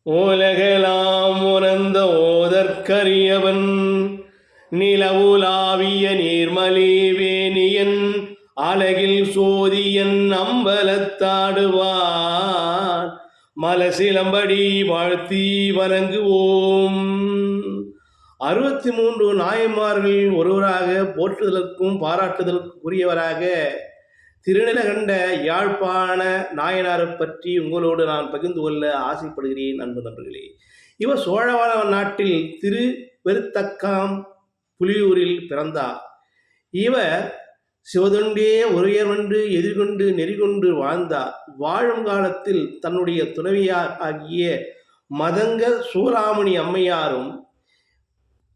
ஓலகலாம் உணர்ந்த ஓதற்கரியவன் நிலவுலாவிய நீர்மலிவேணியன் அழகில் சோதியன் அம்பலத்தாடுவான் மலசிலம்படி வாழ்த்தி வணங்குவோம். 63 நாயன்மார்கள் ஒருவராக போற்றுதலுக்கும் பாராட்டுதலுக்கும் உரியவராக திருநிலகண்ட யாழ்ப்பாண நாயனாரை பற்றி உங்களோடு நான் பகிர்ந்து கொள்ள ஆசைப்படுகிறேன். அன்பு நண்பர்களே, இவர் சோழவள நாட்டில் திருவெருத்தக்காம் புலியூரில் பிறந்தார். இவர் சிவதொண்டே உரையவென்று எதிர்கொண்டு நெறிகொண்டு வாழ்ந்தார். வாழும் காலத்தில் தன்னுடைய துணைவியார் ஆகிய மதங்க சூளாமணி அம்மையாரும்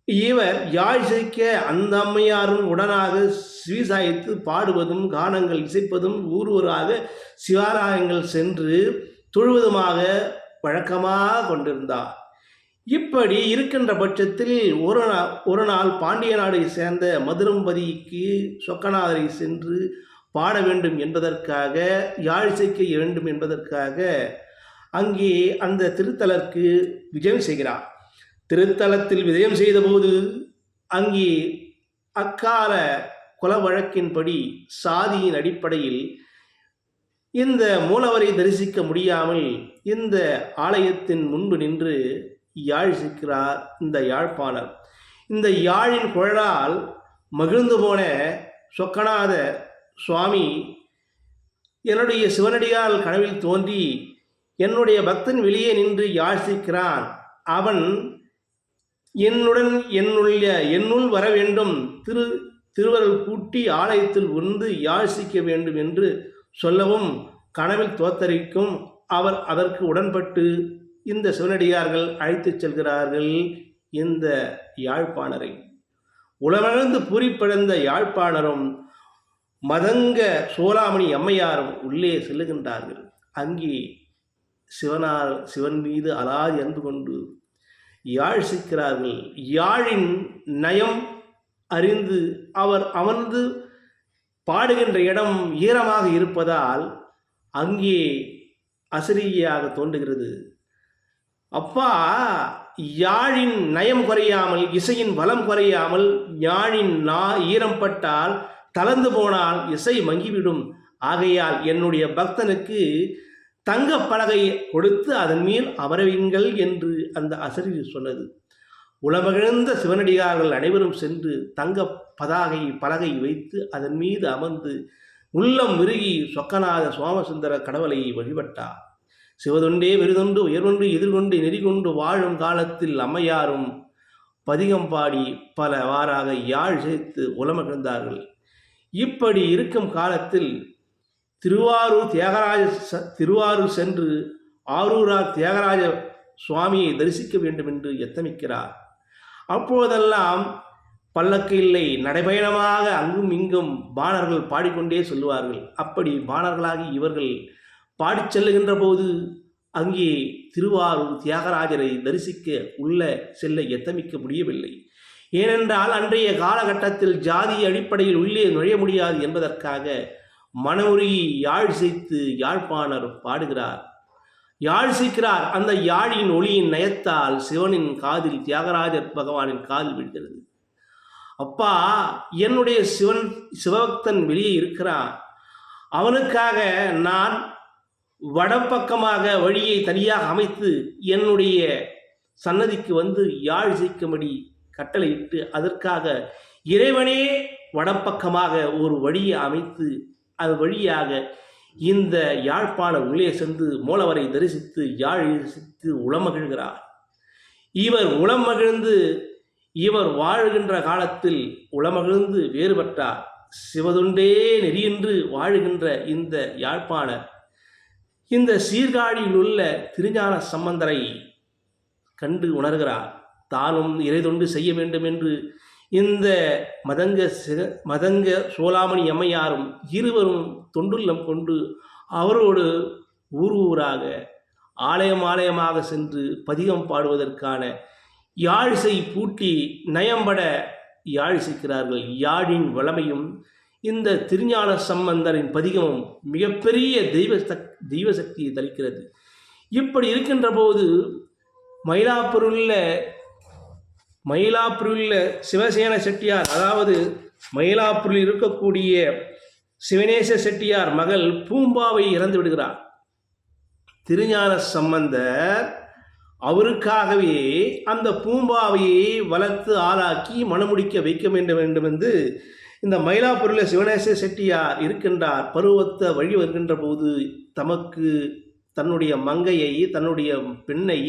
இவர் யாழ் இசைக்க அந்த அம்மையாரும் உடனாக ஸ்ரீசாய்த்து பாடுவதும் கானங்கள் இசைப்பதும் ஊர்வராக சிவாலயங்கள் சென்று தொழுவதுமாக வழக்கமாக கொண்டிருந்தார். இப்படி இருக்கின்ற பட்சத்தில் ஒரு நாள் பாண்டிய நாடை சேர்ந்த மதுரம்பதிக்கு சொக்கநாதரை சென்று பாட வேண்டும் என்பதற்காக யாழ் இசைக்க வேண்டும் என்பதற்காக அங்கே அந்த திருத்தலருக்கு விஜயம் செய்கிறார். திருத்தலத்தில் விஜயம் செய்தபோது அங்கே அக்கால குல வழக்கின்படி சாதியின் அடிப்படையில் இந்த மூலவரை தரிசிக்க முடியாமல் இந்த ஆலயத்தின் முன்பு நின்று யாழ் இசைக்கிறார் இந்த யாழ்ப்பாணர். இந்த யாழின் குழலால் மகிழ்ந்து போன சொக்கநாத சுவாமி என்னுடைய சிவனடியால் கனவில் தோன்றி என்னுடைய பக்தன் வெளியே நின்று யாழ் இசைக்கிறான், அவன் என்னுள் வர வேண்டும், திருவருள் கூட்டி ஆலயத்தில் வந்து யாழ்சிக்க வேண்டும் என்று சொல்லவும் கனவில் தோத்தரிக்கும். அவர் அதற்கு உடன்பட்டு இந்த சிவனடியார்கள் அழைத்துச் செல்கிறார்கள் இந்த யாழ்ப்பாணரை. உலகளந்து பூரிப்படைந்த யாழ்ப்பாணரும் மதங்க சோளாமணி அம்மையாரும் உள்ளே செல்லுகின்றார்கள். அங்கே சிவன் மீது அலாதி அன்பு கொண்டு யாழ் சிக்கிறார்கள். யாழின் நயம் அறிந்து அவர் அமர்ந்து பாடுகின்ற இடம் ஈரமாக இருப்பதால் அங்கே அசரீயாக தோன்றுகிறது. அப்பா, யாழின் நயம் குறையாமல், இசையின் பலம் குறையாமல், யாழின் ஈரம் பட்டால் தளர்ந்து போனால் இசை மங்கிவிடும். ஆகையால் என்னுடைய பக்தனுக்கு தங்க பலகை கொடுத்து அதன் மேல் அமரவிங்கள் என்று அந்த அசரீரி சொன்னது. உளமகிழ்ந்த சிவனடியார்கள் அனைவரும் சென்று தங்க பலகை வைத்து அதன் மீது அமர்ந்து உள்ளம் விருகி சொக்கநாத சோமசுந்தர கடவுளை வழிபட்டார். சிவதொண்டே விருதொன்று உயர்வொன்று எதிர்கொண்டு நெறிகொண்டு வாழும் காலத்தில் அம்மையாரும் பதிகம் பாடி பல வாராக யாழ் சேர்த்து உளமகிழ்ந்தார்கள். இப்படி இருக்கும் காலத்தில் திருவாரூர் சென்று ஆரூரார் தியாகராஜ சுவாமியை தரிசிக்க வேண்டும் என்று எத்தமிக்கிறார். அப்போதெல்லாம் பல்லக்கு இல்லை, நடைபயணமாக அங்கும் இங்கும் பாணர்கள் பாடிக்கொண்டே சொல்லுவார்கள். அப்படி பாணர்களாகி இவர்கள் பாடிச் செல்லுகின்ற போது அங்கே திருவாரூர் தியாகராஜரை தரிசிக்க செல்ல எத்தமிக்க முடியவில்லை. ஏனென்றால் அன்றைய காலகட்டத்தில் ஜாதி அடிப்படையில் உள்ளே நுழைய முடியாது என்பதற்காக மனமுருகி யாழ் இசைத்து யாழ்ப்பாணர் பாடுகிறார், யாழ் இசைக்கிறார். அந்த யாழின் ஒளியின் நயத்தால் சிவனின் காதில், தியாகராஜர் பகவானின் காதில் விழுகிறது. அப்பா, என்னுடைய சிவபக்தன் வெளியே இருக்கிறான், அவனுக்காக நான் வடப்பக்கமாக வழியை தனியாக அமைத்து என்னுடைய சன்னதிக்கு வந்து யாழ் இசைக்கும்படி கட்டளையிட்டு அதற்காக இறைவனே வடப்பக்கமாக ஒரு வழியை அமைத்து அது வழியாக இந்த யாழ்ப்பாணர் உள்ளே சென்று மூலவரை தரிசித்து யாழ் இசைத்து உளமகிழ்கிறார். இவர் உளமகிழ்ந்து இவர் வாழுகின்ற காலத்தில் உளமகிழ்ந்து வேறுபட்டார். சிவதொண்டே நெறியின்று வாழுகின்ற இந்த யாழ்ப்பாணர் இந்த சீர்காழியில் உள்ள திருஞான சம்பந்தரை கண்டு உணர்கிறார். தானும் இறைதொண்டு செய்ய வேண்டும் என்று இந்த மதங்க சோளாமணி அம்மையாரும் இருவரும் தொண்டுள்ளம் கொண்டு அவரோடு ஊராக ஆலயமாக சென்று பதிகம் பாடுவதற்கான யாழிசை பூட்டி நயம்பட யாழிசைக்கிறார்கள். யாழின் வளமையும் இந்த திருஞான சம்பந்தரின் பதிகமும் மிகப்பெரிய தெய்வ சக்தியை தளிக்கிறது. இப்படி இருக்கின்ற போது மயிலாப்பூரில் சிவசேன செட்டியார், அதாவது மயிலாப்பூரில் இருக்கக்கூடிய சிவனேச செட்டியார் மகள் பூம்பாவை இறந்து விடுகிறார். திருஞான சம்பந்தர் அவருக்காகவே அந்த பூம்பாவையை வளர்த்து ஆளாக்கி மணமுடிக்க வைக்க வேண்டும் என்று இந்த மயிலாப்பூரில் சிவனேச செட்டியார் இருக்கின்றார். பருவத்த வழி வருகின்ற போது தமக்கு தன்னுடைய மங்கையை, தன்னுடைய பெண்ணை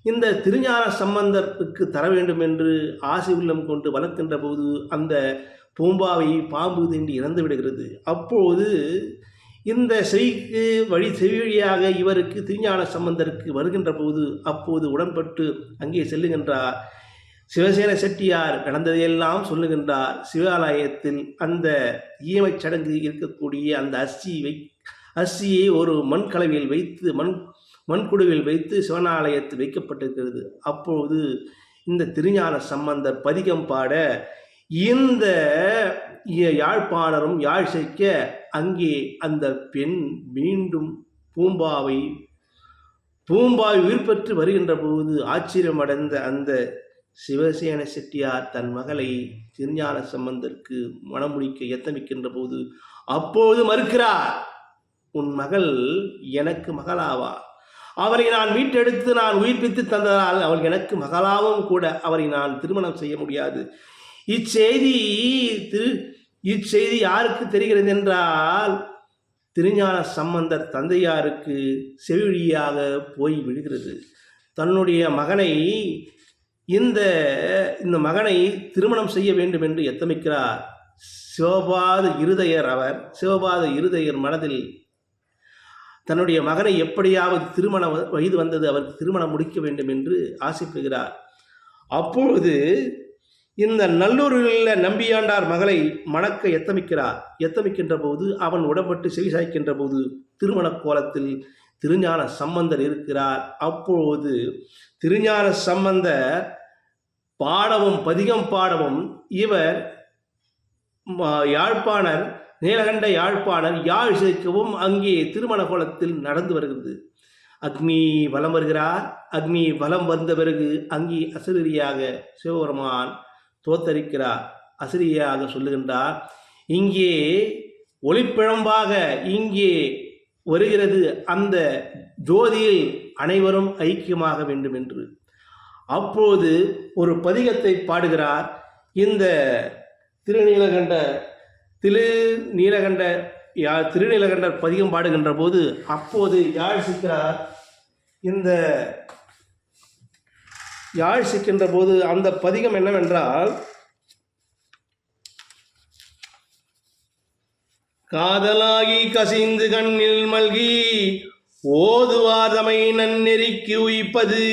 இந்த திருஞான சம்பந்தருக்கு தர வேண்டும் என்று ஆசை உள்ளம் கொண்டு வளர்க்கின்ற போது அந்த பூம்பாவை பாம்பு தீண்டி இறந்து விடுகிறது. அப்போது இந்த செய்திக்கு செவிவழியாக இவருக்கு திருஞான சம்பந்தருக்கு வருகின்ற போது அப்போது உடன்பட்டு அங்கே செல்லுகின்றார். சிவசேன செட்டியார் நடந்ததையெல்லாம் சொல்லுகின்றார். சிவாலயத்தில் அந்த ஈமச் சடங்கு இருக்கக்கூடிய அந்த அரிசியை ஒரு மண்கலவையில் வைத்து மண்குடுவில் வைத்து சிவனாலயத்தில் வைக்கப்பட்டிருக்கிறது. அப்போது இந்த திருஞான சம்பந்தர் பதிகம் பாட இந்த யாழ்ப்பாணரும் யாழ் செய்ய அங்கே அந்த பெண் மீண்டும் பூம்பாவை உயிர் பெற்று வருகின்ற போது ஆச்சரியமடைந்த அந்த சிவசேன செட்டியார் தன் மகளை திருஞான சம்பந்தருக்கு மணமுடிக்க எத்தமிக்கின்ற போது அப்போது மறுக்கிறார். உன் மகள் எனக்கு மகளாவா? அவரை நான் மீட்டெடுத்து நான் உயிர்ப்பித்து தந்ததால் அவள் எனக்கு மகளாவும் கூட அவரை நான் திருமணம் செய்ய முடியாது. இச்செய்தி யாருக்கு தெரிகிறது என்றால் திருஞான சம்பந்தர் தந்தையாருக்கு செவிவழியாக போய் விடுகிறது. தன்னுடைய மகனை இந்த மகனை திருமணம் செய்ய வேண்டும் என்று எத்தமிக்கிறார். சிவபாத இருதயர் மனதில் தன்னுடைய மகனை எப்படியாவது திருமண வயது வந்தது, அவருக்கு திருமணம் முடிக்க வேண்டும் என்று ஆசைப்படுகிறார். அப்பொழுது இந்த நல்லூரில் நம்பியாண்டார் மகளை மணக்க எத்தமிக்கின்ற போது அவன் உடம்பட்டு செவிசாய்க்கின்ற போது திருமண கோலத்தில் திருஞான சம்பந்தர் இருக்கிறார். அப்போது திருஞான சம்பந்தர் பதிகம் பாடவும் இவர் யாழ்ப்பாணர் நீலகண்ட யாழ்ப்பாணர் யாழ் சேர்க்கவும் அங்கே திருமண கோலத்தில் நடந்து வருகிறது. அக்னி வலம் வருகிறார். அக்னி வலம் வந்த பிறகு அங்கே அசிரியாக சிவபெருமான் தோத்தரிக்கிறார். அசிரியாக சொல்லுகின்றார், இங்கே ஒளிப்பிழம்பாக இங்கே வருகிறது அந்த ஜோதியில் அனைவரும் ஐக்கியமாக வேண்டும் என்று. அப்போது ஒரு பதிகத்தை பாடுகிறார். இந்த திருநீலகண்டர் பதிகம் பாடுகின்ற போது அப்போது யாழ் சிக்கின்ற போது அந்த பதிகம் என்னவென்றால், காதலாகி கசிந்து கண்ணில் மல்கி ஓதுவாதமை நன்னெறிக்கு உயிப்பது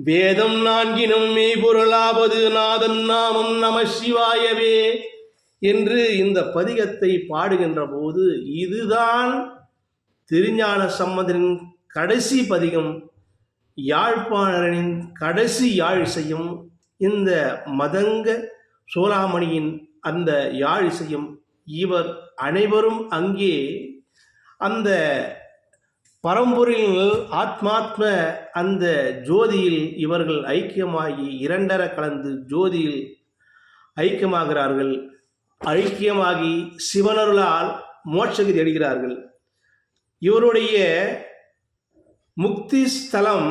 வேதம் நான்கினும் மெய்பொருளாவது நாதன் நாமம் நம சிவாயவே என்று இந்த பதிகத்தை பாடுகின்ற போது இதுதான் திருஞான சம்பந்தரின் கடைசி பதிகம். யாழ்ப்பாணரின் கடைசி யாழ் இசையும் இந்த மதங்க சோழாமணியின் அந்த யாழ் இசையும் இவர் அனைவரும் அங்கே அந்த பரம்பொருளில் ஆத்மாத்ம அந்த ஜோதியில் இவர்கள் ஐக்கியமாகி இரண்டர கலந்து ஜோதியில் ஐக்கியமாகிறார்கள். ஐக்கியமாகி சிவனருளால் மோட்சகதி அடைகிறார்கள். இவருடைய முக்தி ஸ்தலம்,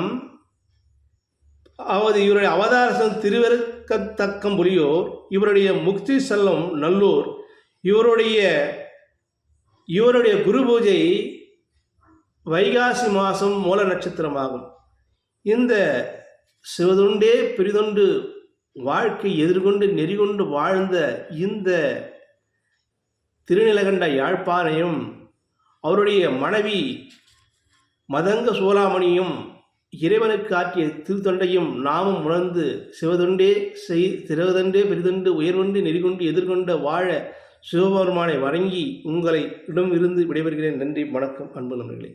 இவருடைய அவதாரம் திருவருக்கத்தக்கம்புலியூர், இவருடைய முக்தி ஸ்தலம் நல்லூர். இவருடைய குரு பூஜை வைகாசி மாதம் மூல நட்சத்திரமாகும். இந்த சிவதொண்டே பெரிதொண்டு வாழ்க்கை எதிர்கொண்டு நெறிகொண்டு வாழ்ந்த இந்த திருநீலகண்ட யாழ்ப்பாணையும் அவருடைய மனைவி மதங்க சோழாமணியும் இறைவனுக்கு ஆற்றிய திருத்தொண்டையும் நாமும் உணர்ந்து சிவதொண்டே பெரிதொண்டு உயர்கொண்டு நெறிகொண்டு எதிர்கொண்ட வாழ சிவபெருமானை வணங்கி உங்களை இடமிருந்து விடைபெறுகிறேன். நன்றி, வணக்கம், அன்பு நண்பர்களே.